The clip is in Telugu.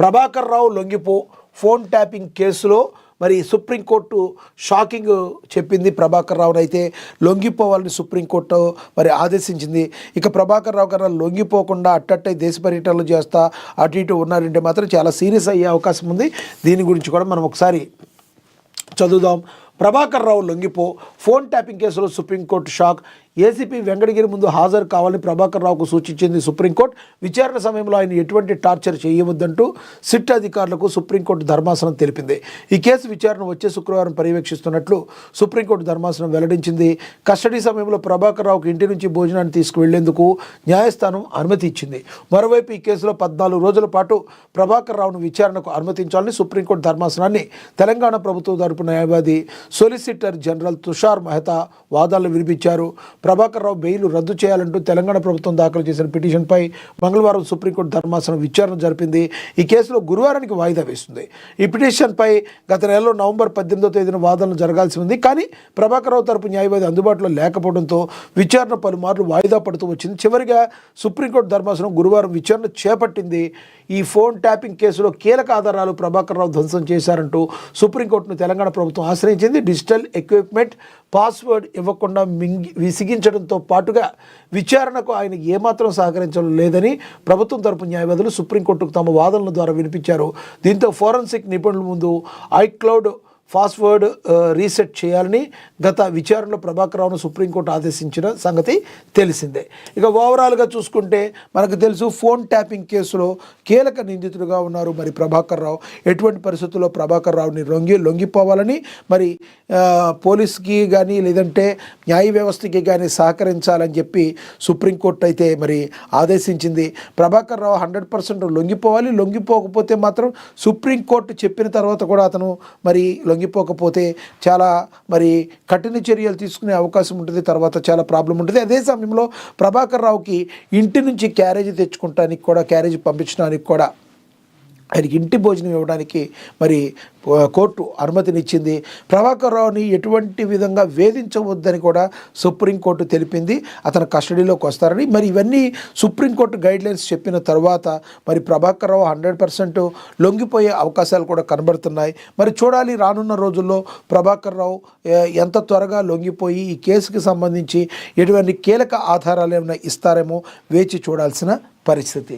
ప్రభాకర్ రావు లొంగిపో ఫోన్ ట్యాపింగ్ కేసులో మరి సుప్రీంకోర్టు షాకింగ్ చెప్పింది. ప్రభాకర్ రావును అయితే లొంగిపోవాలని సుప్రీంకోర్టు మరి ఆదేశించింది. ఇక ప్రభాకర్ రావు గారు లొంగిపోకుండా అట్టట్టే దేశ పర్యటనలు చేస్తా అటు ఇటు ఉన్నారంటే మాత్రం చాలా సీరియస్ అయ్యే అవకాశం ఉంది. దీని గురించి కూడా మనం ఒకసారి చదువుదాం. ప్రభాకర్ రావు లొంగిపో ఫోన్ ట్యాపింగ్ కేసులో సుప్రీంకోర్టు షాక్. ఏసీపీ వెంకటగిరి ముందు హాజరు కావాలని ప్రభాకర్ రావుకు సూచించింది సుప్రీంకోర్టు. విచారణ సమయంలో ఆయన ఎటువంటి టార్చర్ చేయవద్దంటూ సిట్ అధికారులకు సుప్రీంకోర్టు ధర్మాసనం తెలిపింది. ఈ కేసు విచారణ వచ్చే శుక్రవారం పర్యవేక్షిస్తున్నట్లు సుప్రీంకోర్టు ధర్మాసనం వెల్లడించింది. కస్టడీ సమయంలో ప్రభాకర్ రావుకు ఇంటి నుంచి భోజనాన్ని తీసుకువెళ్లేందుకు న్యాయస్థానం అనుమతి ఇచ్చింది. మరోవైపు ఈ కేసులో 14 రోజుల పాటు ప్రభాకర్ రావును విచారణకు అనుమతించాలని సుప్రీంకోర్టు ధర్మాసనాన్ని తెలంగాణ ప్రభుత్వం తరపు న్యాయవాది సొలిసిటర్ జనరల్ తుషార్ మెహతా వాదనలు వినిపించారు. ప్రభాకర్ రావు బెయిల్ రద్దు చేయాలంటూ తెలంగాణ ప్రభుత్వం దాఖలు చేసిన పిటిషన్పై మంగళవారం సుప్రీంకోర్టు ధర్మాసనం విచారణ జరిపింది. ఈ కేసులో గురువారానికి వాయిదా వేస్తుంది. ఈ పిటిషన్పై గత నెలలో నవంబర్ 18వ తేదీన వాదనలు జరగాల్సి ఉంది. కానీ ప్రభాకర్ రావు తరపు న్యాయవాది అందుబాటులో లేకపోవడంతో విచారణ పలుమార్లు వాయిదా పడుతూ వచ్చింది. చివరిగా సుప్రీంకోర్టు ధర్మాసనం గురువారం విచారణ చేపట్టింది. ఈ ఫోన్ ట్యాపింగ్ కేసులో కీలక ఆధారాలు ప్రభాకర్ రావు ధ్వంసం చేశారంటూ సుప్రీంకోర్టును తెలంగాణ ప్రభుత్వం ఆశ్రయించింది. డిజిటల్ ఎక్విప్మెంట్ పాస్వర్డ్ ఇవ్వకుండా విసిగించడంతో పాటుగా విచారణకు ఆయన ఏమాత్రం సహకరించడం లేదని ప్రభుత్వం తరపు న్యాయవాదులు సుప్రీంకోర్టుకు తమ వాదనల ద్వారా వినిపించారు. దీంతో ఫోరెన్సిక్ నిపుణుల ముందు ఐక్లౌడ్ పాస్వర్డ్ రీసెట్ చేయాలని గత విచారణలో ప్రభాకర్ రావును సుప్రీంకోర్టు ఆదేశించిన సంగతి తెలిసిందే. ఇక ఓవరాల్గా చూసుకుంటే మనకు తెలుసు ఫోన్ ట్యాపింగ్ కేసులో కీలక నిందితుడుగా ఉన్నారు మరి ప్రభాకర్ రావు. ఎటువంటి పరిస్థితుల్లో ప్రభాకర్ రావుని లొంగిపోవాలని మరి పోలీస్కి కానీ లేదంటే న్యాయ వ్యవస్థకి కానీ సహకరించాలని చెప్పి సుప్రీంకోర్టు అయితే మరి ఆదేశించింది. ప్రభాకర్ రావు 100% లొంగిపోవాలి. లొంగిపోకపోతే మాత్రం సుప్రీంకోర్టు చెప్పిన తర్వాత కూడా అతను మరి లొంగిపోకపోతే చాలా మరి కఠిన చర్యలు తీసుకునే అవకాశం ఉంటుంది. తర్వాత చాలా ప్రాబ్లం ఉంటుంది. అదే సమయంలో ప్రభాకర్ రావుకి ఇంటి నుంచి క్యారేజీ తెచ్చుకోవడానికి కూడా క్యారేజీ పంపించడానికి కూడా ఆయనకి ఇంటి భోజనం ఇవ్వడానికి మరి కోర్టు అనుమతినిచ్చింది. ప్రభాకర్ రావుని ఎటువంటి విధంగా వేధించవద్దని కూడా సుప్రీంకోర్టు తెలిపింది. అతను కస్టడీలోకి వస్తారని మరి ఇవన్నీ సుప్రీంకోర్టు గైడ్లైన్స్ చెప్పిన తర్వాత మరి ప్రభాకర్ రావు 100% లొంగిపోయే అవకాశాలు కూడా కనబడుతున్నాయి. మరి చూడాలి రానున్న రోజుల్లో ప్రభాకర్ రావు ఎంత త్వరగా లొంగిపోయి ఈ కేసుకి సంబంధించి ఎటువంటి కీలక ఆధారాలు ఏమైనా ఇస్తారేమో వేచి చూడాల్సిన పరిస్థితి.